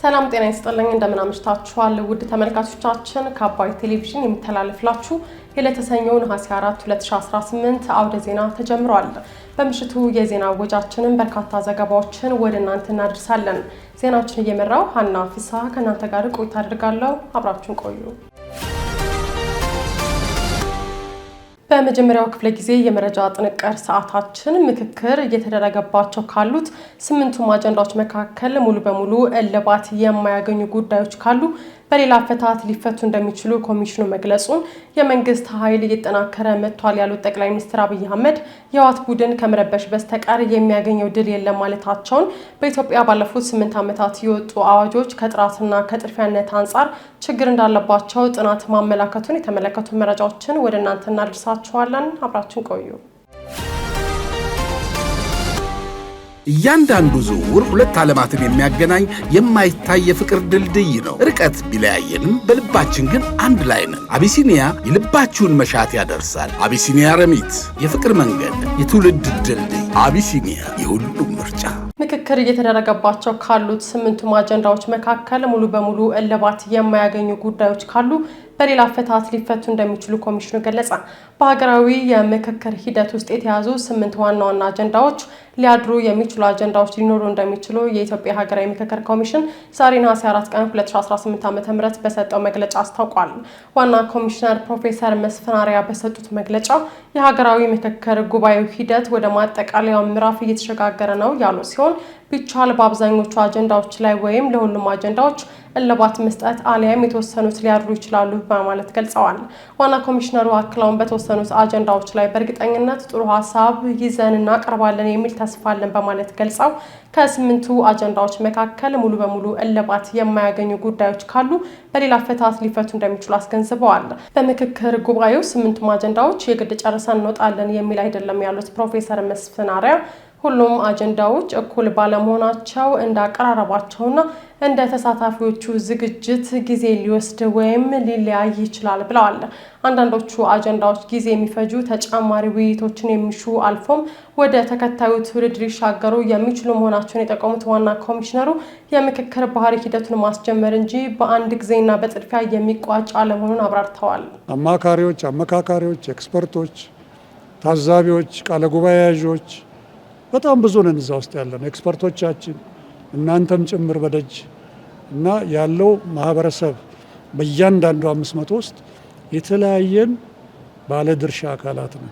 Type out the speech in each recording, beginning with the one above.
ሰላም ጤና ይስጥልኝ እንደምን አምሽታችኋል ውድ ተመልካቾቻችን ከአባይ ቴሌቪዥን የሚተላለፍላችሁ የለተሰኘው ነሐሴ 4 2018 አውደ ዜና ተጀምሯል። በምሽቱ የዜና ወጃችንን በርካታ ዘገባዎችን ወደ እናንተ እናደርሳለን። ዜናዎችን እየመራው ሀና ፍስሐ ከእናንተ ጋር ቆይታ አድርጋለሁ። አብራችሁን ቆዩ። በመጀመሪያው ክፍለ ጊዜ የመረጃ ጥንቅር ሰዓታችን ምክክር እየተደረገባቸው ካሉት 8ቱም አጀንዳዎች መካከል ሙሉ በሙሉ እልባት የማያገኙ ጉዳዮች ካሉ በሌላ አፈታት ሊፈቱ እንደሚችሉ ኮሚሽኑ መግለጹን የመንግስት ኃይል እየተጠናከረ መጥቷል ያሉት ጠቅላይ ሚኒስትር አብይ አህመድ የህወሓት ቡድን ከመረበሽ በስተቀር የሚያገኘው ድል የለም ማለታቸውን በኢትዮጵያ ባለፉት 8 ዓመታት የወጡ አዋጆች ከጥራትና ከጥርፊያነት አንጻር ችግር እንዳለባቸው ጥናት ማመላከቱን የተመለከቱ መረጃዎችን ወደ እናንተ እናደርሳችኋለን። አብራችን ቆዩ። እያንዳንዱ ዝውውር ሁለት ዓለማትን የሚያገናኝ የማይታይ የፍቅር ድልድይ ነው። ርቀት ቢለያየንም በልባችን ግን አንድ ላይ ነን። አቢሲኒያ የልባችሁን መሻት ያደርሳል። አቢሲኒያ ረሚት፣ የፍቅር መንገድ፣ የትውልድ ድልድይ። አቢሲኒያ የሁሉም ምርጫ። ምክክር እየተደረገባቸው ካሉት 8ቱም አጀንዳዎች መካከል ሙሉ በሙሉ እልባት የማያገኙ ጉዳዮች ካሉ በሌላ አፈታት ሊፈቱ እንደሚችሉ ኮሚሽኑ ገለጸ። በሀገራዊ የምክክር ሂደት ውስጥ የተያዙ 8 ዋና ዋና አጀንዳዎች ሊያድሩ የሚችሉ አጀንዳዎች ሊኖሩ እንደሚችሉ የኢትዮጵያ ሀገራዊ ምክክር ኮሚሽን ዛሬ ነሐሴ 4 ቀን 2018 ዓ.ም በሰጠው መግለጫ አስታውቋል። ዋና ኮሚሽነር ፕሮፌሰር መስፍን አርአያ በሰጡት መግለጫ የሀገራዊ ምክክር ጉባኤው ሂደት ወደ ማጠቃለያው ምዕራፍ እየተሸጋገረ ነው ያሉ ሲሆን ቢቻል በአብዛኞቹ አጀንዳዎች ላይ ወይም ለሁሉም አጀንዳዎች እልባት መስጠት አሊያም የተወሰኑት ሊያድሩ ይችላሉ በማለት ገልጸዋል። ዋና ኮሚሽነሩ አክለውን በተወሰኑት አጀንዳዎች ላይ በእርግጠኝነት ጥሩ ሀሳብ ይዘን እናቀርባለን የሚል ተስፋ አለን በማለት ገልጸው ከ8ቱ አጀንዳዎች መካከል ሙሉ በሙሉ እልባት የማያገኙ ጉዳዮች ካሉ በሌላ አፈታት ሊፈቱ እንደሚችሉ አስገንዝበዋል። በምክክር ጉባኤው 8ቱም አጀንዳዎች የግድ ጨርሰን እንወጣለን የሚል አይደለም ያሉት ፕሮፌሰር መስፍን አርአያ ሁሉም አጀንዳዎች እኩል ባለመሆናቸው እንዳቀራረባቸውና እንደ ተሳታፊዎቹ ዝግጅት ጊዜ ሊወስድ ወይም ሊለያይ ይችላል ብለዋል። አንዳንዶቹ አጀንዳዎች ጊዜ የሚፈጁ ተጨማሪ ውይይቶችን የሚሹ አልፎም ወደ ተከታዩ ትውልድ ሊሻገሩ የሚችሉ መሆናቸውን የጠቆሙት ዋና ኮሚሽነሩ የምክክር ባህሪ ሂደቱን ማስጀመር እንጂ በአንድ ጊዜና በጥድፊያ የሚቋጭ አለመሆኑን አብራርተዋል። አመካካሪዎች፣ ኤክስፐርቶች፣ ታዛቢዎች፣ ቃለ ጉባኤ ያዦች በጣም ብዙ ነን እዛ ውስጥ ያለን ኤክስፐርቶቻችን እናንተም ጭምር በደጅ እና ያለው ማህበረሰብ በእያንዳንዱ 500 ውስጥ የተለያየን ባለድርሻ አካላት ነው።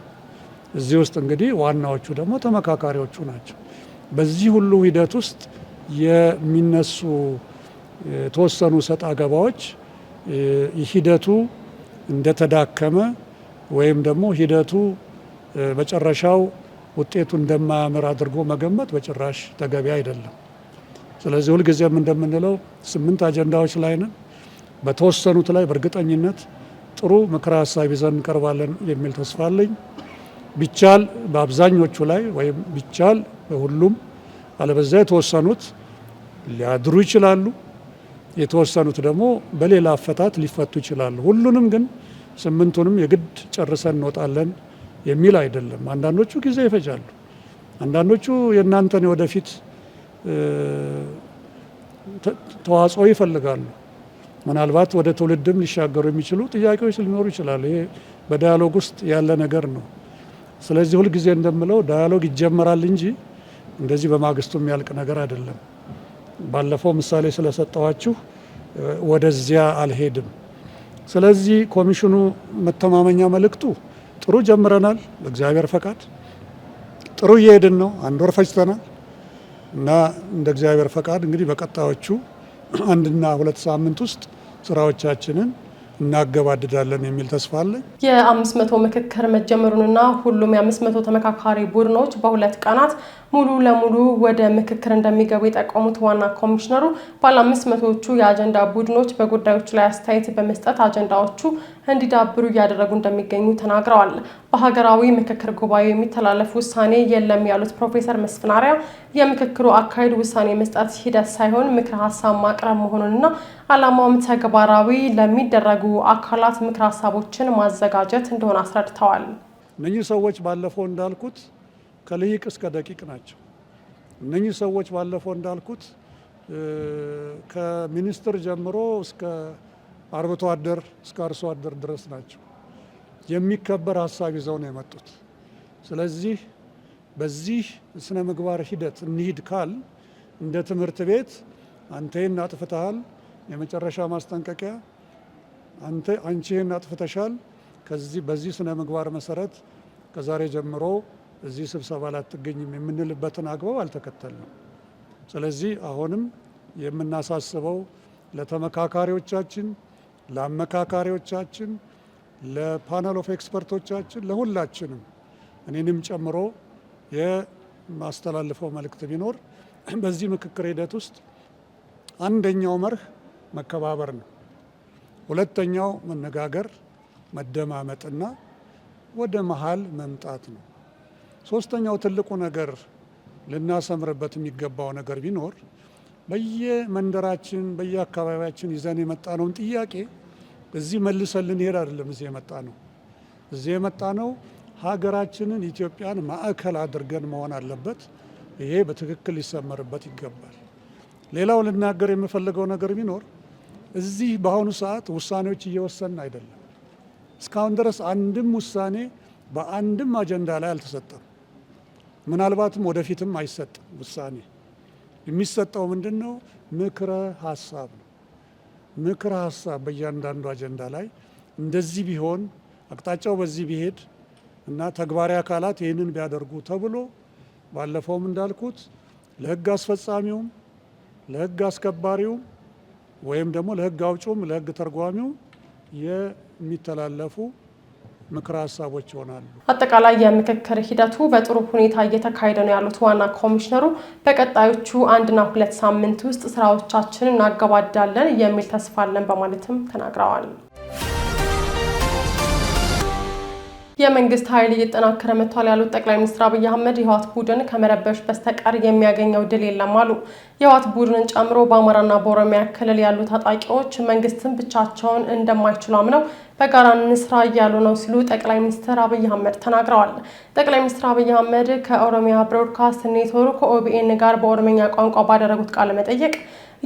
እዚህ ውስጥ እንግዲህ ዋናዎቹ ደግሞ ተመካካሪዎቹ ናቸው። በዚህ ሁሉ ሂደት ውስጥ የሚነሱ የተወሰኑ ሰጣ ገባዎች ሂደቱ እንደተዳከመ ወይም ደግሞ ሂደቱ መጨረሻው ውጤቱ እንደማያምር አድርጎ መገመት በጭራሽ ተገቢ አይደለም። ስለዚህ ሁልጊዜም እንደምንለው 8 አጀንዳዎች ላይ ነን። በተወሰኑት ላይ በእርግጠኝነት ጥሩ ምክረ ሀሳብ ይዘን እንቀርባለን የሚል ተስፋ አለኝ። ቢቻል በአብዛኞቹ ላይ ወይም ቢቻል በሁሉም አለበዛ የተወሰኑት ሊያድሩ ይችላሉ፣ የተወሰኑት ደግሞ በሌላ አፈታት ሊፈቱ ይችላሉ። ሁሉንም ግን 8ቱንም የግድ ጨርሰን እንወጣለን የሚል አይደለም። አንዳንዶቹ ጊዜ ይፈጃሉ። አንዳንዶቹ የእናንተን ወደፊት ተዋጽኦ ይፈልጋሉ። ምናልባት ወደ ትውልድም ሊሻገሩ የሚችሉ ጥያቄዎች ሊኖሩ ይችላሉ። ይሄ በዳያሎግ ውስጥ ያለ ነገር ነው። ስለዚህ ሁልጊዜ እንደምለው ዳያሎግ ይጀመራል እንጂ እንደዚህ በማግስቱ የሚያልቅ ነገር አይደለም። ባለፈው ምሳሌ ስለሰጠዋችሁ ወደዚያ አልሄድም። ስለዚህ ኮሚሽኑ መተማመኛ መልእክቱ ጥሩ ጀምረናል። በእግዚአብሔር ፈቃድ ጥሩ እየሄድን ነው። 1 ወር ፈጅተናል እና እንደ እግዚአብሔር ፈቃድ እንግዲህ በቀጣዮቹ 1 እና 2 ሳምንት ውስጥ ስራዎቻችንን እናገባድዳለን የሚል ተስፋ አለኝ። የ500 ምክክር መጀመሩንና ሁሉም የ500 ተመካካሪ ቡድኖች በ2 ቀናት ሙሉ ለሙሉ ወደ ምክክር እንደሚገቡ የጠቆሙት ዋና ኮሚሽነሩ ባለ 500ዎቹ የአጀንዳ ቡድኖች በጉዳዮች ላይ አስተያየት በመስጠት አጀንዳዎቹ እንዲዳብሩ እያደረጉ እንደሚገኙ ተናግረዋል። በሀገራዊ ምክክር ጉባኤ የሚተላለፍ ውሳኔ የለም ያሉት ፕሮፌሰር መስፍን አርአያ የምክክሩ አካሄድ ውሳኔ መስጠት ሂደት ሳይሆን ምክረ ሀሳብ ማቅረብ መሆኑንና ዓላማውም ተግባራዊ ለሚደረጉ አካላት ምክረ ሀሳቦችን ማዘጋጀት እንደሆነ አስረድተዋል። እነኚህ ሰዎች ባለፈው እንዳልኩት ከልሂቅ እስከ ደቂቅ ናቸው። እነኚህ ሰዎች ባለፈው እንዳልኩት ከሚኒስትር ጀምሮ እስከ አርብቶ አደር እስከ አርሶ አደር ድረስ ናቸው። የሚከበር ሀሳብ ይዘው ነው የመጡት። ስለዚህ በዚህ ስነ ምግባር ሂደት እንሂድ ካል እንደ ትምህርት ቤት አንተ ይህን አጥፍተሃል፣ የመጨረሻ ማስጠንቀቂያ፣ አንቺ ይህን አጥፍተሻል፣ በዚህ ስነ ምግባር መሰረት ከዛሬ ጀምሮ እዚህ ስብሰባ ላይ አትገኝም የምንልበትን አግባብ አልተከተልንም። ስለዚህ አሁንም የምናሳስበው ለተመካካሪዎቻችን፣ ለአመካካሪዎቻችን፣ ለፓነል ኦፍ ኤክስፐርቶቻችን፣ ለሁላችንም እኔንም ጨምሮ የማስተላልፈው መልእክት ቢኖር በዚህ ምክክር ሂደት ውስጥ አንደኛው መርህ መከባበር ነው። ሁለተኛው መነጋገር፣ መደማመጥና ወደ መሀል መምጣት ነው። ሶስተኛው ትልቁ ነገር ልናሰምርበት የሚገባው ነገር ቢኖር በየመንደራችን በየአካባቢያችን ይዘን የመጣነውን ጥያቄ እዚህ መልሰን ልንሄድ አይደለም። እዚህ የመጣ ነው ሀገራችንን ኢትዮጵያን ማዕከል አድርገን መሆን አለበት። ይሄ በትክክል ሊሰመርበት ይገባል። ሌላው ልናገር የምፈልገው ነገር ቢኖር እዚህ በአሁኑ ሰዓት ውሳኔዎች እየወሰንን አይደለም። እስካሁን ድረስ አንድም ውሳኔ በአንድም አጀንዳ ላይ አልተሰጠም። ምናልባትም ወደፊትም አይሰጥም። ውሳኔ የሚሰጠው ምንድን ነው? ምክረ ሀሳብ ነው። ምክረ ሀሳብ በእያንዳንዱ አጀንዳ ላይ እንደዚህ ቢሆን አቅጣጫው በዚህ ቢሄድ እና ተግባራዊ አካላት ይህንን ቢያደርጉ ተብሎ ባለፈውም እንዳልኩት ለሕግ አስፈጻሚውም ለሕግ አስከባሪውም ወይም ደግሞ ለሕግ አውጪውም ለሕግ ተርጓሚው የሚተላለፉ ምክረ ሀሳቦች ይሆናሉ። አጠቃላይ የምክክር ሂደቱ በጥሩ ሁኔታ እየተካሄደ ነው ያሉት ዋና ኮሚሽነሩ በቀጣዮቹ 1 እና 2 ሳምንት ውስጥ ስራዎቻችንን እናገባዳለን የሚል ተስፋ አለን በማለትም ተናግረዋል። የመንግስት ኃይል እየተጠናከረ መጥቷል ያሉት ጠቅላይ ሚኒስትር አብይ አህመድ የህወሓት ቡድን ከመረበሽ በስተቀር የሚያገኘው ድል የለም አሉ። የህወሓት ቡድንን ጨምሮ በአማራና በኦሮሚያ ክልል ያሉ ታጣቂዎች መንግስትን ብቻቸውን እንደማይችሉ አምነው በጋራ እንስራ እያሉ ነው ሲሉ ጠቅላይ ሚኒስትር አብይ አህመድ ተናግረዋል። ጠቅላይ ሚኒስትር አብይ አህመድ ከኦሮሚያ ብሮድካስት ኔትወርክ ኦቢኤን ጋር በኦሮምኛ ቋንቋ ባደረጉት ቃለ መጠይቅ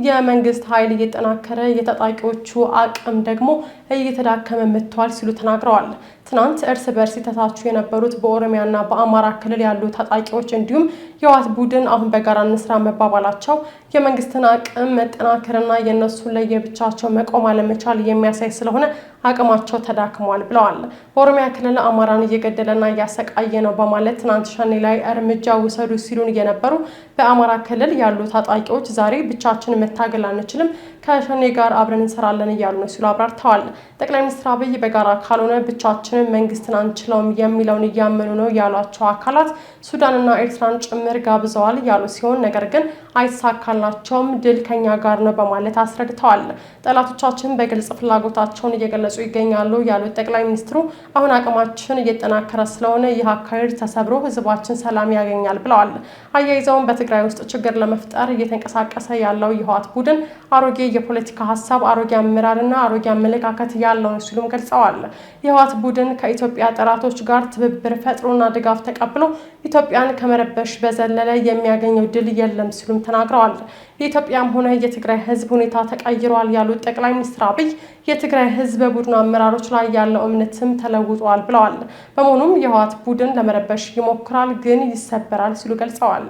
የመንግስት ኃይል እየተጠናከረ የታጣቂዎቹ አቅም ደግሞ እየተዳከመ መጥቷል ሲሉ ተናግረዋል። ትናንት እርስ በርስ ሲተታቹ የነበሩት በኦሮሚያና በአማራ ክልል ያሉ ታጣቂዎች እንዲሁም የህወሓት ቡድን አሁን በጋራ እንስራ መባባላቸው የመንግስትን አቅም መጠናከርና የእነሱን ለየብቻቸው መቆም አለመቻል የሚያሳይ ስለሆነ አቅማቸው ተዳክሟል ብለዋል። በኦሮሚያ ክልል አማራን እየገደለና እያሰቃየ ነው በማለት ትናንት ሸኔ ላይ እርምጃ ውሰዱ ሲሉን የነበሩ በአማራ ክልል ያሉ ታጣቂዎች ዛሬ ብቻችን መታገል አንችልም፣ ከሸኔ ጋር አብረን እንሰራለን እያሉ ነው ሲሉ አብራርተዋል። ጠቅላይ ሚኒስትር አብይ በጋራ ካልሆነ ብቻችንን መንግስትን አንችለውም የሚለውን እያመኑ ነው ያሏቸው አካላት ሱዳንና ኤርትራን ጭምር ጋብዘዋል ያሉ ሲሆን ነገር ግን አይሳካላቸውም፣ ድል ከኛ ጋር ነው በማለት አስረድተዋል። ጠላቶቻችን በግልጽ ፍላጎታቸውን እየገለጹ ይገኛሉ ያሉት ጠቅላይ ሚኒስትሩ አሁን አቅማችን እየተጠናከረ ስለሆነ ይህ አካሄድ ተሰብሮ ህዝባችን ሰላም ያገኛል ብለዋል። አያይዘውን በትግራይ ውስጥ ችግር ለመፍጠር እየተንቀሳቀሰ ያለው የህወሓት ቡድን አሮጌ የፖለቲካ ሀሳብ፣ አሮጌ አመራርና አሮጌ አመለካከት ያለው ነው ሲሉም ገልጸዋል። የህወሓት ቡድን ከኢትዮጵያ ጠላቶች ጋር ትብብር ፈጥሮና ድጋፍ ተቀብሎ ኢትዮጵያን ከመረበሽ በዘለለ የሚያገኘው ድል የለም ሲሉም ተናግረዋል። የኢትዮጵያም ሆነ የትግራይ ህዝብ ሁኔታ ተቀይሯል ያሉት ጠቅላይ ሚኒስትር አብይ የትግራይ ህዝብ በቡድኑ አመራሮች ላይ ያለው እምነትም ተለውጧል ብለዋል። በመሆኑም የህወሓት ቡድን ለመረበሽ ይሞክራል፣ ግን ይሰበራል ሲሉ ገልጸዋል።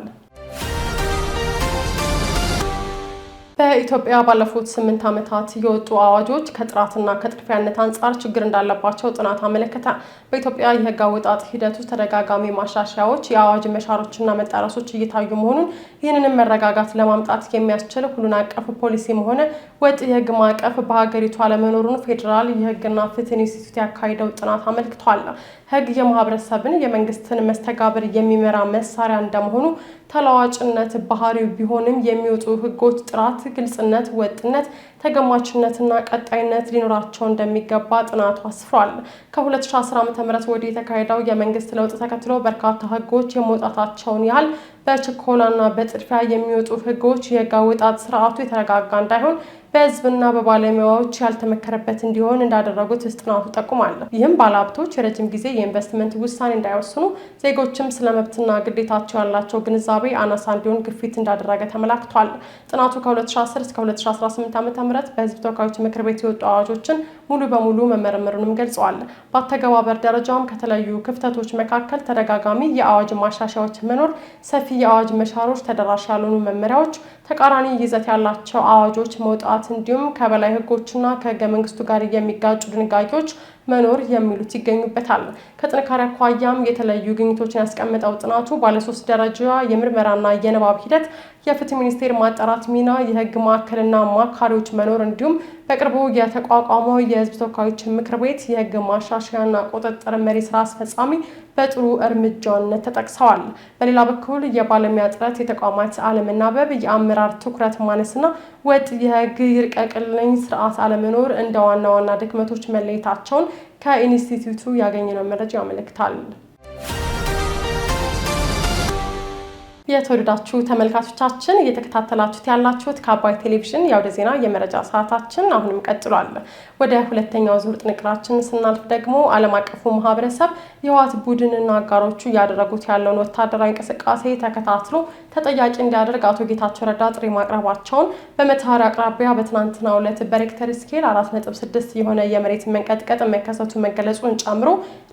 በኢትዮጵያ ባለፉት 8 ዓመታት የወጡ አዋጆች ከጥራትና ከጥድፊያነት አንጻር ችግር እንዳለባቸው ጥናት አመለከተ። በኢትዮጵያ የህግ አወጣጥ ሂደት ውስጥ ተደጋጋሚ ማሻሻያዎች፣ የአዋጅ መሻሮችና መጣረሶች እየታዩ መሆኑን ይህንንም መረጋጋት ለማምጣት የሚያስችል ሁሉን አቀፍ ፖሊሲም ሆነ ወጥ የህግ ማዕቀፍ በሀገሪቱ አለመኖሩን ፌዴራል የህግና ፍትህ ኢንስቲትዩት ያካሄደው ጥናት አመልክቷል። ህግ የማህበረሰብን የመንግስትን መስተጋብር የሚመራ መሳሪያ እንደመሆኑ ተለዋዋጭነት ባህሪው ቢሆንም የሚወጡ ህጎች ጥራት፣ ግልጽነት፣ ወጥነት፣ ተገማችነትና ቀጣይነት ሊኖራቸው እንደሚገባ ጥናቱ አስፍሯል። ከ2010 ዓ.ም ወዲህ የተካሄደው የመንግስት ለውጥ ተከትሎ በርካታ ህጎች የመውጣታቸውን ያህል በችኮላና በጥድፊያ የሚወጡ ህጎች የህግ አወጣጥ ስርዓቱ የተረጋጋ እንዳይሆን በህዝብና በባለሙያዎች ያልተመከረበት እንዲሆን እንዳደረጉት ጥናቱ ጠቁሟል። ይህም ባለሀብቶች የረጅም ጊዜ የኢንቨስትመንት ውሳኔ እንዳይወስኑ፣ ዜጎችም ስለመብትና ግዴታቸው ያላቸው ግንዛቤ አናሳ እንዲሆን ግፊት እንዳደረገ ተመላክቷል። ጥናቱ ከ2010 እስከ 2018 ዓ.ም በህዝብ ተወካዮች ምክር ቤት የወጡ አዋጆችን ሙሉ በሙሉ መመርመሩንም ገልጸዋል። በአተገባበር ደረጃም ከተለያዩ ክፍተቶች መካከል ተደጋጋሚ የአዋጅ ማሻሻያዎች መኖር፣ ሰፊ የአዋጅ መሻሮች፣ ተደራሽ ያልሆኑ መመሪያዎች፣ ተቃራኒ ይዘት ያላቸው አዋጆች መውጣት እንዲሁም ከበላይ ህጎችና ከህገ መንግስቱ ጋር የሚጋጩ ድንጋጌዎች መኖር የሚሉት ይገኙበታል። ከጥንካሬ አኳያም የተለያዩ ግኝቶችን ያስቀመጠው ጥናቱ ባለሶስት ደረጃ የምርመራና የንባብ ሂደት፣ የፍትህ ሚኒስቴር ማጣራት ሚና፣ የህግ ማዕከልና አማካሪዎች መኖር እንዲሁም በቅርቡ የተቋቋመው የህዝብ ተወካዮች ምክር ቤት የህግ ማሻሻያና ቁጥጥር መሪ ስራ አስፈጻሚ በጥሩ እርምጃነት ተጠቅሰዋል። በሌላ በኩል የባለሙያ እጥረት፣ የተቋማት አለመናበብ፣ የአመራር ትኩረት ማነስና ወጥ የህግ ይርቀቅልኝ ስርዓት አለመኖር እንደ ዋና ዋና ድክመቶች መለየታቸውን ከኢንስቲትዩቱ ያገኘነው መረጃ ያመለክታል። የተወደዳችሁ ተመልካቾቻችን እየተከታተላችሁት ያላችሁት ከአባይ ቴሌቪዥን የአውደ ዜና የመረጃ ሰዓታችን አሁንም ቀጥሏል። ወደ ሁለተኛው ዙር ጥንቅራችን ስናልፍ ደግሞ ዓለም አቀፉ ማህበረሰብ የህወሓት ቡድንና አጋሮቹ እያደረጉት ያለውን ወታደራዊ እንቅስቃሴ ተከታትሎ ተጠያቂ እንዲያደርግ አቶ ጌታቸው ረዳ ጥሪ ማቅረባቸውን፣ በመተሃራ አቅራቢያ በትናንትናው ዕለት በሬክተር ስኬል 4.6 የሆነ የመሬት መንቀጥቀጥ መከሰቱ መገለጹን ጨምሮ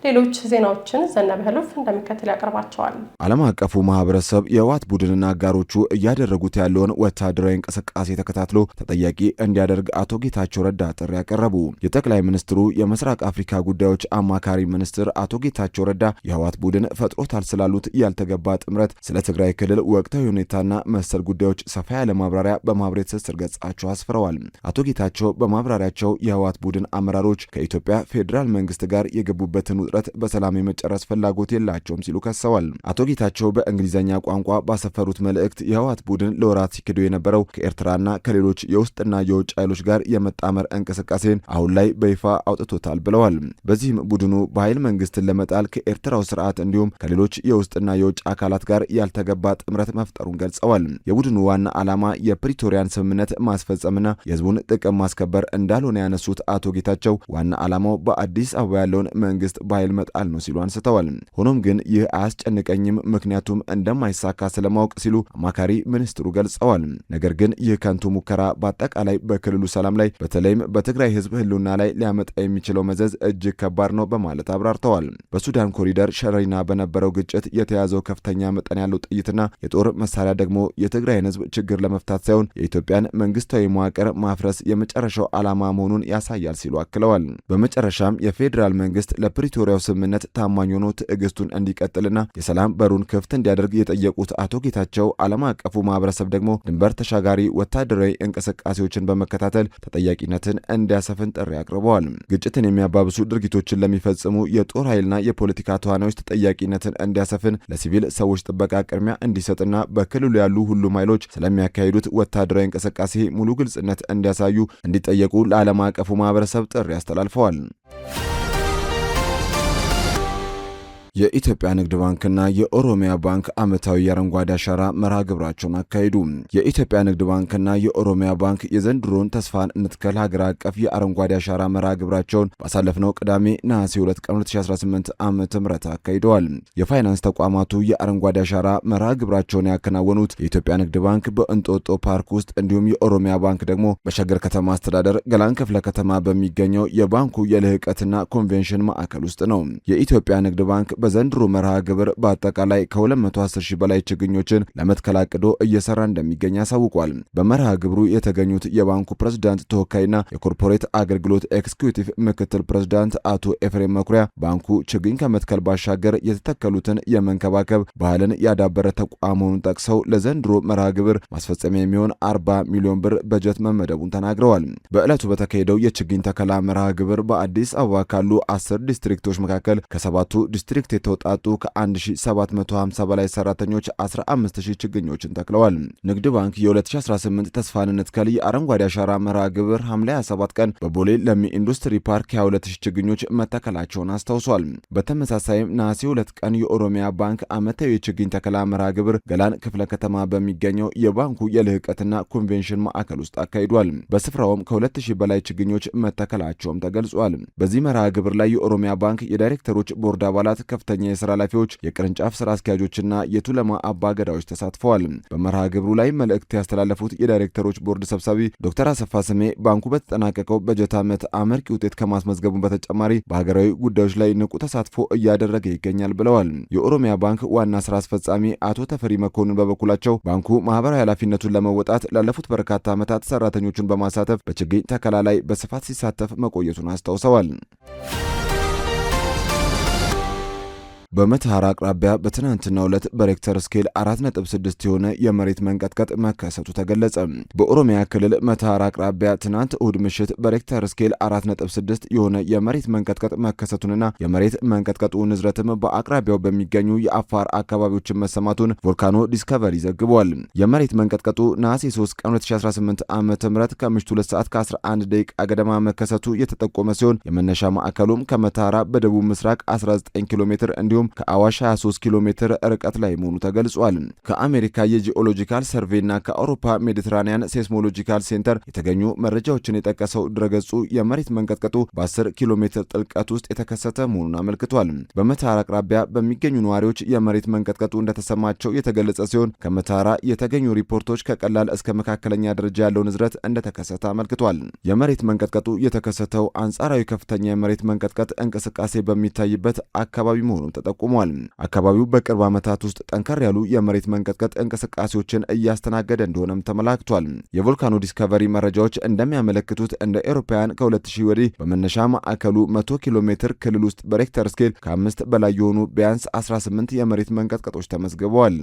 ሌሎች ዜናዎችን ዘነበ ህሉፍ እንደሚከተል ያቀርባቸዋል። ዓለም አቀፉ ማህበረሰብ የህወሓት ቡድንና አጋሮቹ እያደረጉት ያለውን ወታደራዊ እንቅስቃሴ ተከታትሎ ተጠያቂ እንዲያደርግ አቶ ጌታቸው ረዳ ጥሪ ያቀረቡ። የጠቅላይ ሚኒስትሩ የምስራቅ አፍሪካ ጉዳዮች አማካሪ ሚኒስትር አቶ ጌታቸው ረዳ የህወሓት ቡድን ፈጥሮታል ስላሉት ያልተገባ ጥምረት፣ ስለ ትግራይ ክልል ወቅታዊ ሁኔታና መሰል ጉዳዮች ሰፋ ያለ ማብራሪያ በማህበራዊ ትስስር ገጻቸው አስፍረዋል። አቶ ጌታቸው በማብራሪያቸው የህወሓት ቡድን አመራሮች ከኢትዮጵያ ፌዴራል መንግስት ጋር የገቡበትን ውጥረት በሰላም የመጨረስ ፍላጎት የላቸውም ሲሉ ከሰዋል። አቶ ጌታቸው በእንግሊዝኛ ቋንቋ ባሰፈሩት መልእክት የህወሓት ቡድን ለወራት ሲክዱ የነበረው ከኤርትራና ከሌሎች የውስጥና የውጭ ኃይሎች ጋር የመጣመር እንቅስቃሴን አሁን ላይ በይፋ አውጥቶታል ብለዋል። በዚህም ቡድኑ በኃይል መንግስትን ለመጣል ከኤርትራው ስርዓት እንዲሁም ከሌሎች የውስጥና የውጭ አካላት ጋር ያልተገባ ጥምረት መፍጠሩን ገልጸዋል። የቡድኑ ዋና ዓላማ የፕሪቶሪያን ስምምነት ማስፈጸምና የህዝቡን ጥቅም ማስከበር እንዳልሆነ ያነሱት አቶ ጌታቸው ዋና ዓላማው በአዲስ አበባ ያለውን መንግስት በኃይል መጣል ነው ሲሉ አንስተዋል። ሆኖም ግን ይህ አያስጨንቀኝም፣ ምክንያቱም እንደማይሳካ ስለማወቅ ሲሉ አማካሪ ሚኒስትሩ ገልጸዋል። ነገር ግን ይህ ከንቱ ሙከራ በአጠቃላይ በክልሉ ሰላም ላይ በተለይም በትግራይ ህዝብ ህልውና ላይ ሊያመጣ የሚችለው መዘዝ እጅግ ከባድ ነው በማለት አብራርተዋል። በሱዳን ኮሪደር ሸረሪና በነበረው ግጭት የተያዘው ከፍተኛ መጠን ያለው ጥይትና የጦር መሳሪያ ደግሞ የትግራይን ህዝብ ችግር ለመፍታት ሳይሆን የኢትዮጵያን መንግስታዊ መዋቅር ማፍረስ የመጨረሻው ዓላማ መሆኑን ያሳያል ሲሉ አክለዋል። በመጨረሻም የፌዴራል መንግስት ለፕሪቶሪያው ስምምነት ታማኝ ሆኖ ትዕግስቱን እንዲቀጥልና የሰላም በሩን ክፍት እንዲያደርግ የጠየቁት አቶ ጌታቸው ዓለም አቀፉ ማህበረሰብ ደግሞ ድንበር ተሻጋሪ ወታደራዊ እንቅስቃሴዎችን በመከታተል ተጠያቂነትን እንዲያሰፍን ጥሪ አቅርበዋል። ግጭትን የሚያባብሱ ድርጊቶችን ለሚፈጽሙ የጦር ኃይልና የፖለቲካ ተዋናዮች ተጠያቂነትን እንዲያሰፍን፣ ለሲቪል ሰዎች ጥበቃ ቅድሚያ እንዲሰጥና በክልሉ ያሉ ሁሉም ኃይሎች ስለሚያካሂዱት ወታደራዊ እንቅስቃሴ ሙሉ ግልጽነት እንዲያሳዩ እንዲጠየቁ ለዓለም አቀፉ ማህበረሰብ ጥሪ አስተላልፈዋል። የኢትዮጵያ ንግድ ባንክና የኦሮሚያ ባንክ ዓመታዊ የአረንጓዴ አሻራ መርሃ ግብራቸውን አካሄዱ። የኢትዮጵያ ንግድ ባንክና የኦሮሚያ ባንክ የዘንድሮን ተስፋን እንትከል ሀገር አቀፍ የአረንጓዴ አሻራ መርሃ ግብራቸውን ባሳለፍነው ቅዳሜ ነሐሴ 2 ቀን 2018 ዓ.ም አካሂደዋል። የፋይናንስ ተቋማቱ የአረንጓዴ አሻራ መርሃ ግብራቸውን ያከናወኑት የኢትዮጵያ ንግድ ባንክ በእንጦጦ ፓርክ ውስጥ እንዲሁም የኦሮሚያ ባንክ ደግሞ በሸገር ከተማ አስተዳደር ገላን ክፍለ ከተማ በሚገኘው የባንኩ የልህቀትና ኮንቬንሽን ማዕከል ውስጥ ነው። የኢትዮጵያ ንግድ ባንክ በዘንድሮ መርሃ ግብር በአጠቃላይ ከ210 ሺህ በላይ ችግኞችን ለመትከል አቅዶ እየሰራ እንደሚገኝ አሳውቋል። በመርሃ ግብሩ የተገኙት የባንኩ ፕሬዝዳንት ተወካይና የኮርፖሬት አገልግሎት ኤክስኪዩቲቭ ምክትል ፕሬዝዳንት አቶ ኤፍሬም መኩሪያ ባንኩ ችግኝ ከመትከል ባሻገር የተተከሉትን የመንከባከብ ባህልን ያዳበረ ተቋም መሆኑን ጠቅሰው ለዘንድሮ መርሃ ግብር ማስፈጸሚያ የሚሆን 40 ሚሊዮን ብር በጀት መመደቡን ተናግረዋል። በዕለቱ በተካሄደው የችግኝ ተከላ መርሃ ግብር በአዲስ አበባ ካሉ 10 ዲስትሪክቶች መካከል ከ7ቱ ዲስትሪክት የተውጣጡ ከ1750 በላይ ሰራተኞች 15000 ችግኞችን ተክለዋል። ንግድ ባንክ የ2018 ተስፋን እንትከል የአረንጓዴ አሻራ መርሃ ግብር ሐምሌ 27 ቀን በቦሌ ለሚ ኢንዱስትሪ ፓርክ 22000 ችግኞች መተከላቸውን አስታውሷል። በተመሳሳይም ነሐሴ 2 ቀን የኦሮሚያ ባንክ ዓመታዊ የችግኝ ተከላ መርሃ ግብር ገላን ክፍለ ከተማ በሚገኘው የባንኩ የልህቀትና ኮንቬንሽን ማዕከል ውስጥ አካሂዷል። በስፍራውም ከ2000 በላይ ችግኞች መተከላቸውም ተገልጿል። በዚህ መርሃ ግብር ላይ የኦሮሚያ ባንክ የዳይሬክተሮች ቦርድ አባላት፣ ከፍተኛ የሥራ ኃላፊዎች፣ የቅርንጫፍ ሥራ አስኪያጆችና የቱለማ አባገዳዎች ተሳትፈዋል። በመርሃ ግብሩ ላይ መልእክት ያስተላለፉት የዳይሬክተሮች ቦርድ ሰብሳቢ ዶክተር አሰፋ ስሜ ባንኩ በተጠናቀቀው በጀት ዓመት አመርቂ ውጤት ከማስመዝገቡ በተጨማሪ በሀገራዊ ጉዳዮች ላይ ንቁ ተሳትፎ እያደረገ ይገኛል ብለዋል። የኦሮሚያ ባንክ ዋና ሥራ አስፈጻሚ አቶ ተፈሪ መኮንን በበኩላቸው ባንኩ ማህበራዊ ኃላፊነቱን ለመወጣት ላለፉት በርካታ ዓመታት ሰራተኞቹን በማሳተፍ በችግኝ ተከላ ላይ በስፋት ሲሳተፍ መቆየቱን አስታውሰዋል። በመተሐራ አቅራቢያ በትናንትናው ዕለት በሬክተር ስኬል 4.6 የሆነ የመሬት መንቀጥቀጥ መከሰቱ ተገለጸ። በኦሮሚያ ክልል መተሐራ አቅራቢያ ትናንት እሁድ ምሽት በሬክተር ስኬል 4.6 የሆነ የመሬት መንቀጥቀጥ መከሰቱንና የመሬት መንቀጥቀጡ ንዝረትም በአቅራቢያው በሚገኙ የአፋር አካባቢዎችን መሰማቱን ቮልካኖ ዲስከቨሪ ዘግቧል። የመሬት መንቀጥቀጡ ነሐሴ 3 ቀን 2018 ዓ.ም ከምሽቱ 2 ሰዓት ከ11 ደቂቃ ገደማ መከሰቱ የተጠቆመ ሲሆን የመነሻ ማዕከሉም ከመተሐራ በደቡብ ምስራቅ 19 ኪሎ ሜትር እንዲሁም ከአዋሽ 23 ኪሎ ሜትር ርቀት ላይ መሆኑ ተገልጿል። ከአሜሪካ የጂኦሎጂካል ሰርቬይና ከአውሮፓ ሜዲትራኒያን ሴስሞሎጂካል ሴንተር የተገኙ መረጃዎችን የጠቀሰው ድረገጹ የመሬት መንቀጥቀጡ በ10 ኪሎ ሜትር ጥልቀት ውስጥ የተከሰተ መሆኑን አመልክቷል። በመተሐራ አቅራቢያ በሚገኙ ነዋሪዎች የመሬት መንቀጥቀጡ እንደተሰማቸው የተገለጸ ሲሆን ከመተሐራ የተገኙ ሪፖርቶች ከቀላል እስከ መካከለኛ ደረጃ ያለው ንዝረት እንደተከሰተ አመልክቷል። የመሬት መንቀጥቀጡ የተከሰተው አንጻራዊ ከፍተኛ የመሬት መንቀጥቀጥ እንቅስቃሴ በሚታይበት አካባቢ መሆኑን ተጠቁሟል። አካባቢው በቅርብ ዓመታት ውስጥ ጠንከር ያሉ የመሬት መንቀጥቀጥ እንቅስቃሴዎችን እያስተናገደ እንደሆነም ተመላክቷል። የቮልካኖ ዲስከቨሪ መረጃዎች እንደሚያመለክቱት እንደ አውሮፓውያን ከ2000 ወዲህ በመነሻ ማዕከሉ 100 ኪሎ ሜትር ክልል ውስጥ በሬክተር ስኬል ከ5 በላይ የሆኑ ቢያንስ 18 የመሬት መንቀጥቀጦች ተመዝግበዋል።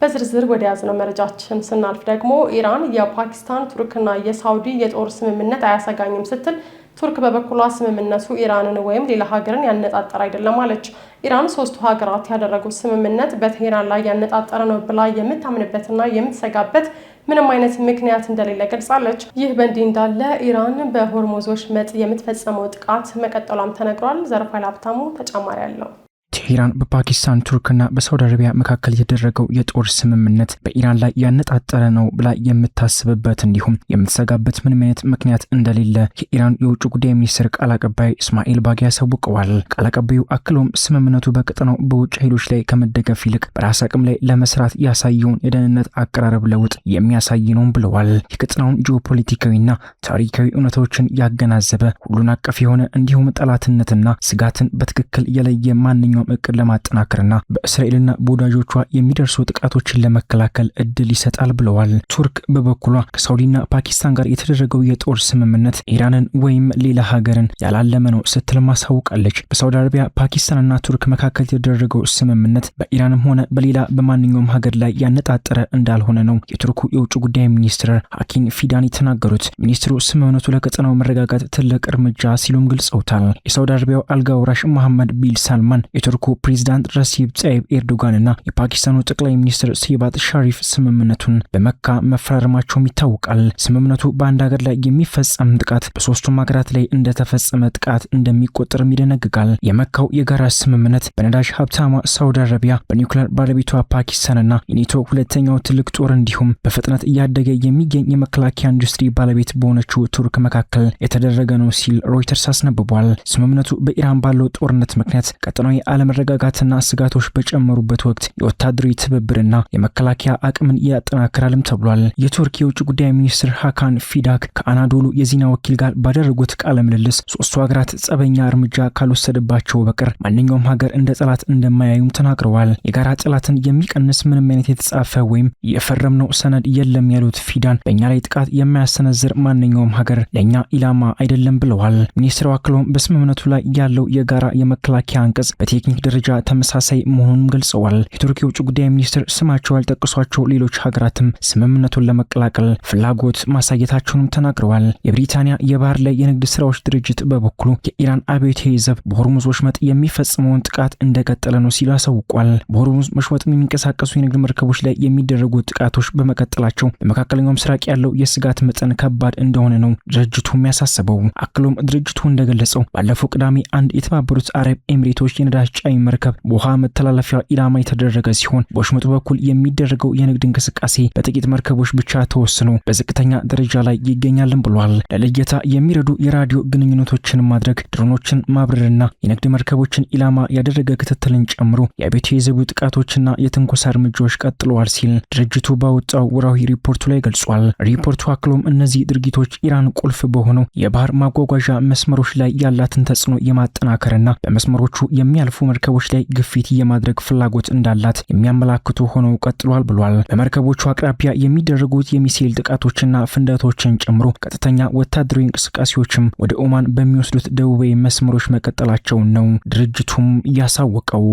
በዝርዝር ወደ ያዝነው መረጃችን ስናልፍ ደግሞ ኢራን የፓኪስታን፣ ቱርክና የሳውዲ የጦር ስምምነት አያሰጋኝም ስትል ቱርክ በበኩሏ ስምምነቱ ኢራንን ወይም ሌላ ሀገርን ያነጣጠረ አይደለም አለች። ኢራን ሶስቱ ሀገራት ያደረጉት ስምምነት በቴህራን ላይ ያነጣጠረ ነው ብላ የምታምንበትና የምትሰጋበት ምንም አይነት ምክንያት እንደሌለ ገልጻለች። ይህ በእንዲህ እንዳለ ኢራን በሆርሙዝ ወሽመጥ የምትፈጸመው ጥቃት መቀጠሏም ተነግሯል። ዘርፋይል ሀብታሙ ተጨማሪ አለው። ቴህራን በፓኪስታን ቱርክና በሳውዲ አረቢያ መካከል የተደረገው የጦር ስምምነት በኢራን ላይ ያነጣጠረ ነው ብላ የምታስብበት እንዲሁም የምትሰጋበት ምንም አይነት ምክንያት እንደሌለ የኢራን የውጭ ጉዳይ ሚኒስትር ቃል አቀባይ እስማኤል ባጊ ያሳውቀዋል። ቃል አቀባዩ አክሎም ስምምነቱ በቀጠናው በውጭ ኃይሎች ላይ ከመደገፍ ይልቅ በራስ አቅም ላይ ለመስራት ያሳየውን የደህንነት አቀራረብ ለውጥ የሚያሳይ ነው ብለዋል። የቀጠናውን ጂኦፖለቲካዊና ታሪካዊ እውነታዎችን ያገናዘበ ሁሉን አቀፍ የሆነ እንዲሁም ጠላትነትና ስጋትን በትክክል የለየ ማንኛውም እቅድ ለማጠናከርና በእስራኤልና በወዳጆቿ የሚደርሱ ጥቃቶችን ለመከላከል እድል ይሰጣል ብለዋል። ቱርክ በበኩሏ ከሳውዲና ፓኪስታን ጋር የተደረገው የጦር ስምምነት ኢራንን ወይም ሌላ ሀገርን ያላለመ ነው ስትል ማሳውቃለች። በሳውዲ አረቢያ፣ ፓኪስታንና ቱርክ መካከል የተደረገው ስምምነት በኢራንም ሆነ በሌላ በማንኛውም ሀገር ላይ ያነጣጠረ እንዳልሆነ ነው የቱርኩ የውጭ ጉዳይ ሚኒስትር ሀኪን ፊዳን የተናገሩት። ሚኒስትሩ ስምምነቱ ለቀጠናው መረጋጋት ትልቅ እርምጃ ሲሉም ገልጸውታል። የሳውዲ አረቢያው አልጋ ወራሽ መሐመድ ቢን ሳልማን የቱርኩ ፕሬዝዳንት ረሲብ ጣይብ ኤርዶጋንና የፓኪስታኑ ጠቅላይ ሚኒስትር ሴባት ሻሪፍ ስምምነቱን በመካ መፈራረማቸውም ይታወቃል። ስምምነቱ በአንድ ሀገር ላይ የሚፈጸም ጥቃት በሶስቱም ሀገራት ላይ እንደተፈጸመ ጥቃት እንደሚቆጠርም ይደነግጋል። የመካው የጋራ ስምምነት በነዳጅ ሀብታማ ሳውዲ አረቢያ፣ በኒውክሌር ባለቤቷ ፓኪስታንና የኔቶ ሁለተኛው ትልቅ ጦር እንዲሁም በፍጥነት እያደገ የሚገኝ የመከላከያ ኢንዱስትሪ ባለቤት በሆነችው ቱርክ መካከል የተደረገ ነው ሲል ሮይተርስ አስነብቧል። ስምምነቱ በኢራን ባለው ጦርነት ምክንያት ቀጠናዊ አለመረጋጋትና ስጋቶች በጨመሩበት ወቅት የወታደራዊ ትብብርና የመከላከያ አቅምን ያጠናክራልም ተብሏል። የቱርክ የውጭ ጉዳይ ሚኒስትር ሀካን ፊዳክ ከአናዶሉ የዜና ወኪል ጋር ባደረጉት ቃለ ምልልስ ሶስቱ ሀገራት ጸበኛ እርምጃ ካልወሰደባቸው በቀር ማንኛውም ሀገር እንደ ጠላት እንደማያዩም ተናግረዋል። የጋራ ጠላትን የሚቀንስ ምንም አይነት የተጻፈ ወይም የፈረምነው ሰነድ የለም ያሉት ፊዳን በእኛ ላይ ጥቃት የማያሰነዝር ማንኛውም ሀገር ለእኛ ኢላማ አይደለም ብለዋል። ሚኒስትሩ አክለውም በስምምነቱ ላይ ያለው የጋራ የመከላከያ አንቀጽ በቴክኒክ ደረጃ ተመሳሳይ መሆኑንም ገልጸዋል። የቱርክ የውጭ ጉዳይ ሚኒስትር ስማቸው ያልጠቀሷቸው ሌሎች ሀገራትም ስምምነቱን ለመቀላቀል ፍላጎት ማሳየታቸውንም ተናግረዋል። የብሪታንያ የባህር ላይ የንግድ ስራዎች ድርጅት በበኩሉ የኢራን አብዮታዊ ዘብ በሆርሙዝ ወሽመጥ የሚፈጽመውን ጥቃት እንደቀጠለ ነው ሲል አሳውቋል። በሆርሙዝ ወሽመጥ የሚንቀሳቀሱ የንግድ መርከቦች ላይ የሚደረጉ ጥቃቶች በመቀጠላቸው በመካከለኛው ምስራቅ ያለው የስጋት መጠን ከባድ እንደሆነ ነው ድርጅቱ የሚያሳስበው። አክሎም ድርጅቱ እንደገለጸው ባለፈው ቅዳሜ አንድ የተባበሩት አረብ ኤሚሬቶች የነዳጅ ጫኝ መርከብ በውሃ መተላለፊያ ኢላማ የተደረገ ሲሆን በወሽመጡ በኩል የሚደረገው የንግድ እንቅስቃሴ በጥቂት መርከቦች ብቻ ተወስኖ በዝቅተኛ ደረጃ ላይ ይገኛልን ብሏል። ለልየታ የሚረዱ የራዲዮ ግንኙነቶችን ማድረግ፣ ድሮኖችን ማብረርና የንግድ መርከቦችን ኢላማ ያደረገ ክትትልን ጨምሮ የአብዮታዊ ዘቡ ጥቃቶችና የትንኮሳ እርምጃዎች ቀጥለዋል ሲል ድርጅቱ ባወጣው ወራዊ ሪፖርቱ ላይ ገልጿል። ሪፖርቱ አክሎም እነዚህ ድርጊቶች ኢራን ቁልፍ በሆነው የባህር ማጓጓዣ መስመሮች ላይ ያላትን ተጽዕኖ የማጠናከርና በመስመሮቹ የሚያልፉ መርከቦች ላይ ግፊት የማድረግ ፍላጎት እንዳላት የሚያመላክቱ ሆነው ቀጥሏል ብሏል። በመርከቦቹ አቅራቢያ የሚደረጉት የሚሳኤል ጥቃቶችና ፍንዳቶችን ጨምሮ ቀጥተኛ ወታደራዊ እንቅስቃሴዎችም ወደ ኦማን በሚወስዱት ደቡባዊ መስመሮች መቀጠላቸውን ነው ድርጅቱም ያሳወቀው።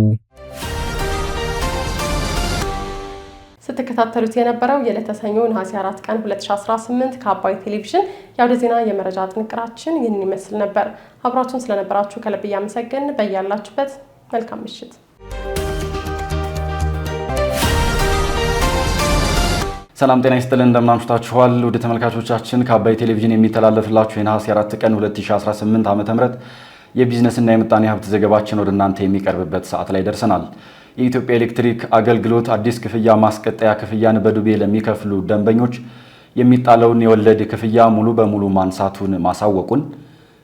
ስትከታተሉት የነበረው የዕለተ ሰኞ ነሐሴ 4 ቀን 2018 ከአባይ ቴሌቪዥን የአውደ ዜና የመረጃ ጥንቅራችን ይህንን ይመስል ነበር። አብራችሁን ስለነበራችሁ ከልብ እያመሰገን በያላችሁበት መልካም ምሽት። ሰላም ጤና ይስጥልን፣ እንደምናምሽታችኋል ውድ ተመልካቾቻችን። ከአባይ ቴሌቪዥን የሚተላለፍላችሁ የነሐሴ 4 ቀን 2018 ዓ.ም የቢዝነስና የምጣኔ ሀብት ዘገባችን ወደ እናንተ የሚቀርብበት ሰዓት ላይ ደርሰናል። የኢትዮጵያ ኤሌክትሪክ አገልግሎት አዲስ ክፍያ ማስቀጠያ ክፍያን በዱቤ ለሚከፍሉ ደንበኞች የሚጣለውን የወለድ ክፍያ ሙሉ በሙሉ ማንሳቱን ማሳወቁን፣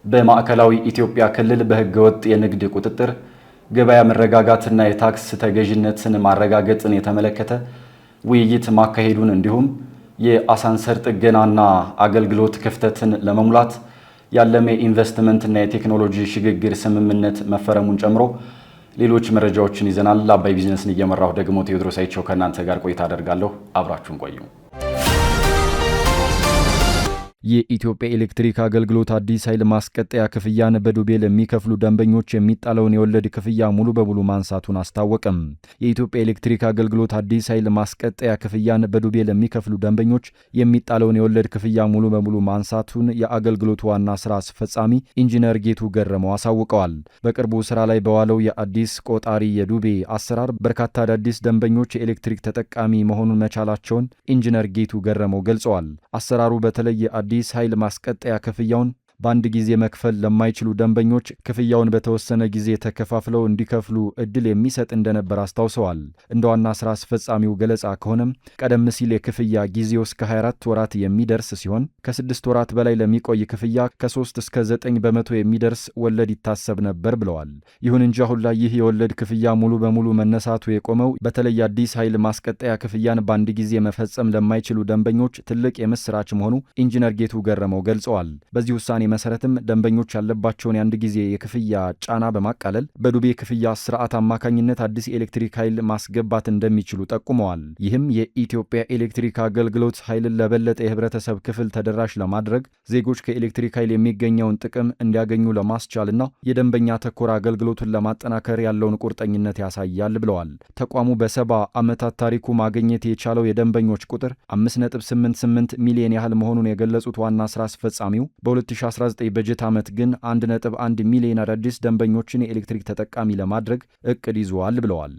በማዕከላዊ ኢትዮጵያ ክልል በህገወጥ የንግድ ቁጥጥር፣ ገበያ መረጋጋትና የታክስ ተገዥነትን ማረጋገጥን የተመለከተ ውይይት ማካሄዱን፣ እንዲሁም የአሳንሰር ጥገናና አገልግሎት ክፍተትን ለመሙላት ያለመ ኢንቨስትመንትና የቴክኖሎጂ ሽግግር ስምምነት መፈረሙን ጨምሮ ሌሎች መረጃዎችን ይዘናል። አባይ ቢዝነስን እየመራሁ ደግሞ ቴዎድሮስ አይቸው ከእናንተ ጋር ቆይታ አደርጋለሁ። አብራችሁን ቆዩ። የኢትዮጵያ ኤሌክትሪክ አገልግሎት አዲስ ኃይል ማስቀጠያ ክፍያን በዱቤ ለሚከፍሉ ደንበኞች የሚጣለውን የወለድ ክፍያ ሙሉ በሙሉ ማንሳቱን አስታወቀም። የኢትዮጵያ ኤሌክትሪክ አገልግሎት አዲስ ኃይል ማስቀጠያ ክፍያን በዱቤ ለሚከፍሉ ደንበኞች የሚጣለውን የወለድ ክፍያ ሙሉ በሙሉ ማንሳቱን የአገልግሎቱ ዋና ስራ አስፈጻሚ ኢንጂነር ጌቱ ገረመው አሳውቀዋል። በቅርቡ ስራ ላይ በዋለው የአዲስ ቆጣሪ የዱቤ አሰራር በርካታ አዳዲስ ደንበኞች የኤሌክትሪክ ተጠቃሚ መሆኑን መቻላቸውን ኢንጂነር ጌቱ ገረመው ገልጸዋል። አሰራሩ በተለይ አዲስ ኃይል ማስቀጠያ ክፍያውን በአንድ ጊዜ መክፈል ለማይችሉ ደንበኞች ክፍያውን በተወሰነ ጊዜ ተከፋፍለው እንዲከፍሉ እድል የሚሰጥ እንደነበር አስታውሰዋል። እንደ ዋና ስራ አስፈጻሚው ገለጻ ከሆነም ቀደም ሲል የክፍያ ጊዜው እስከ 24 ወራት የሚደርስ ሲሆን ከ6 ወራት በላይ ለሚቆይ ክፍያ ከ3 እስከ 9 በመቶ የሚደርስ ወለድ ይታሰብ ነበር ብለዋል። ይሁን እንጂ አሁን ላይ ይህ የወለድ ክፍያ ሙሉ በሙሉ መነሳቱ የቆመው በተለይ አዲስ ኃይል ማስቀጠያ ክፍያን በአንድ ጊዜ መፈጸም ለማይችሉ ደንበኞች ትልቅ የምስራች መሆኑ ኢንጂነር ጌቱ ገረመው ገልጸዋል። በዚህ ውሳኔ መሰረትም ደንበኞች ያለባቸውን የአንድ ጊዜ የክፍያ ጫና በማቃለል በዱቤ ክፍያ ስርዓት አማካኝነት አዲስ ኤሌክትሪክ ኃይል ማስገባት እንደሚችሉ ጠቁመዋል። ይህም የኢትዮጵያ ኤሌክትሪክ አገልግሎት ኃይልን ለበለጠ የህብረተሰብ ክፍል ተደራሽ ለማድረግ ዜጎች ከኤሌክትሪክ ኃይል የሚገኘውን ጥቅም እንዲያገኙ ለማስቻልና የደንበኛ ተኮር አገልግሎቱን ለማጠናከር ያለውን ቁርጠኝነት ያሳያል ብለዋል። ተቋሙ በ70 ዓመታት ታሪኩ ማግኘት የቻለው የደንበኞች ቁጥር 5.88 ሚሊዮን ያህል መሆኑን የገለጹት ዋና ስራ አስፈጻሚው በ2019 በጀት ዓመት ግን 1.1 ሚሊዮን አዳዲስ ደንበኞችን የኤሌክትሪክ ተጠቃሚ ለማድረግ እቅድ ይዟል ብለዋል።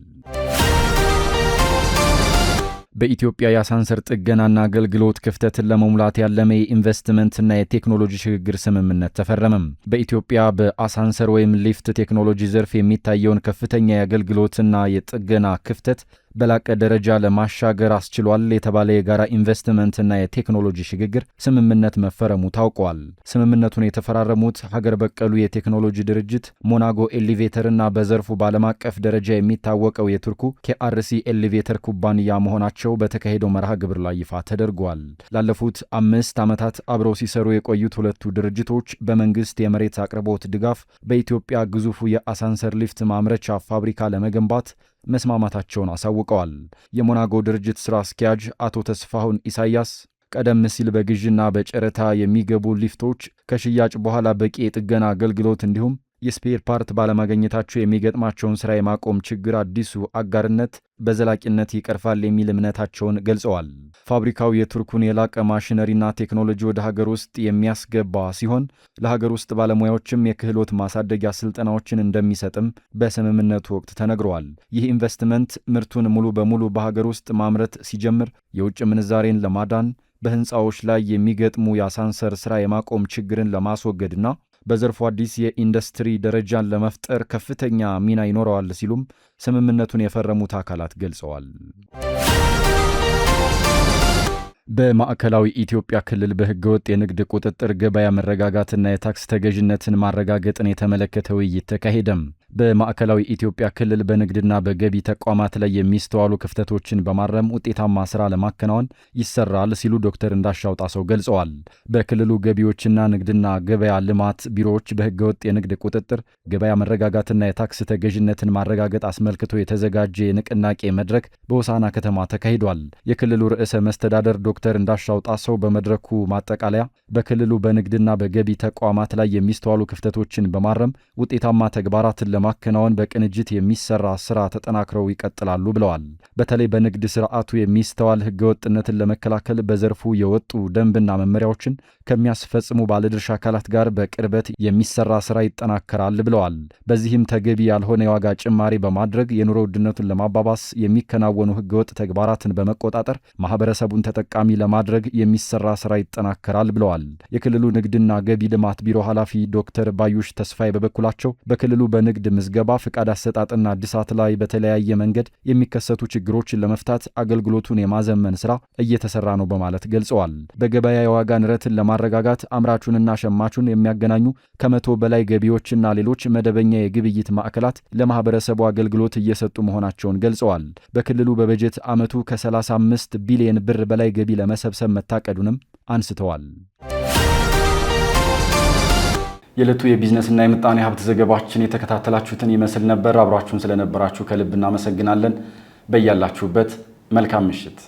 በኢትዮጵያ የአሳንሰር ጥገናና አገልግሎት ክፍተትን ለመሙላት ያለመ የኢንቨስትመንትና የቴክኖሎጂ ሽግግር ስምምነት ተፈረመም። በኢትዮጵያ በአሳንሰር ወይም ሊፍት ቴክኖሎጂ ዘርፍ የሚታየውን ከፍተኛ የአገልግሎትና የጥገና ክፍተት በላቀ ደረጃ ለማሻገር አስችሏል የተባለ የጋራ ኢንቨስትመንትና የቴክኖሎጂ ሽግግር ስምምነት መፈረሙ ታውቋል። ስምምነቱን የተፈራረሙት ሀገር በቀሉ የቴክኖሎጂ ድርጅት ሞናጎ ኤሊቬተርና በዘርፉ በዓለም አቀፍ ደረጃ የሚታወቀው የቱርኩ ኬአርሲ ኤሊቬተር ኩባንያ መሆናቸው በተካሄደው መርሃ ግብር ላይ ይፋ ተደርጓል። ላለፉት 5 ዓመታት አብረው ሲሰሩ የቆዩት ሁለቱ ድርጅቶች በመንግስት የመሬት አቅርቦት ድጋፍ በኢትዮጵያ ግዙፉ የአሳንሰር ሊፍት ማምረቻ ፋብሪካ ለመገንባት መስማማታቸውን አሳውቀዋል። የሞናጎ ድርጅት ስራ አስኪያጅ አቶ ተስፋሁን ኢሳያስ ቀደም ሲል በግዥና በጨረታ የሚገቡ ሊፍቶች ከሽያጭ በኋላ በቂ የጥገና አገልግሎት እንዲሁም የስፔር ፓርት ባለማግኘታቸው የሚገጥማቸውን ስራ የማቆም ችግር አዲሱ አጋርነት በዘላቂነት ይቀርፋል የሚል እምነታቸውን ገልጸዋል። ፋብሪካው የቱርኩን የላቀ ማሽነሪና ቴክኖሎጂ ወደ ሀገር ውስጥ የሚያስገባ ሲሆን ለሀገር ውስጥ ባለሙያዎችም የክህሎት ማሳደጊያ ስልጠናዎችን እንደሚሰጥም በስምምነቱ ወቅት ተነግረዋል። ይህ ኢንቨስትመንት ምርቱን ሙሉ በሙሉ በሀገር ውስጥ ማምረት ሲጀምር የውጭ ምንዛሬን ለማዳን በህንፃዎች ላይ የሚገጥሙ የአሳንሰር ስራ የማቆም ችግርን ለማስወገድና በዘርፉ አዲስ የኢንዱስትሪ ደረጃን ለመፍጠር ከፍተኛ ሚና ይኖረዋል ሲሉም ስምምነቱን የፈረሙት አካላት ገልጸዋል። በማዕከላዊ ኢትዮጵያ ክልል በህገወጥ የንግድ ቁጥጥር፣ ገበያ መረጋጋትና የታክስ ተገዥነትን ማረጋገጥን የተመለከተ ውይይት ተካሄደም። በማዕከላዊ ኢትዮጵያ ክልል በንግድና በገቢ ተቋማት ላይ የሚስተዋሉ ክፍተቶችን በማረም ውጤታማ ስራ ለማከናወን ይሰራል ሲሉ ዶክተር እንዳሻው ጣሰው ገልጸዋል። በክልሉ ገቢዎችና ንግድና ገበያ ልማት ቢሮዎች በህገወጥ የንግድ ቁጥጥር፣ ገበያ መረጋጋትና የታክስ ተገዥነትን ማረጋገጥ አስመልክቶ የተዘጋጀ የንቅናቄ መድረክ በሆሳዕና ከተማ ተካሂዷል። የክልሉ ርዕሰ መስተዳደር ዶክተር እንዳሻው ጣሰው በመድረኩ ማጠቃለያ በክልሉ በንግድና በገቢ ተቋማት ላይ የሚስተዋሉ ክፍተቶችን በማረም ውጤታማ ተግባራትን ለማከናወን በቅንጅት የሚሰራ ስራ ተጠናክረው ይቀጥላሉ ብለዋል። በተለይ በንግድ ስርዓቱ የሚስተዋል ህገወጥነትን ለመከላከል በዘርፉ የወጡ ደንብና መመሪያዎችን ከሚያስፈጽሙ ባለድርሻ አካላት ጋር በቅርበት የሚሰራ ስራ ይጠናከራል ብለዋል። በዚህም ተገቢ ያልሆነ የዋጋ ጭማሪ በማድረግ የኑሮ ውድነቱን ለማባባስ የሚከናወኑ ህገወጥ ተግባራትን በመቆጣጠር ማህበረሰቡን ተጠቃሚ ለማድረግ የሚሰራ ስራ ይጠናከራል ብለዋል። የክልሉ ንግድና ገቢ ልማት ቢሮ ኃላፊ ዶክተር ባዩሽ ተስፋዬ በበኩላቸው በክልሉ በንግድ ምዝገባ፣ ፍቃድ አሰጣጥና እድሳት ላይ በተለያየ መንገድ የሚከሰቱ ችግሮችን ለመፍታት አገልግሎቱን የማዘመን ስራ እየተሰራ ነው በማለት ገልጸዋል። በገበያ የዋጋ ንረትን ለማረጋጋት አምራቹንና ሸማቹን የሚያገናኙ ከ100 በላይ ገቢዎችና ሌሎች መደበኛ የግብይት ማዕከላት ለማህበረሰቡ አገልግሎት እየሰጡ መሆናቸውን ገልጸዋል። በክልሉ በበጀት ዓመቱ ከ35 ቢሊዮን ብር በላይ ገቢ ለመሰብሰብ መታቀዱንም አንስተዋል። የዕለቱ የቢዝነስና የምጣኔ ሀብት ዘገባችን የተከታተላችሁትን ይመስል ነበር። አብራችሁን ስለነበራችሁ ከልብ እናመሰግናለን። በያላችሁበት መልካም ምሽት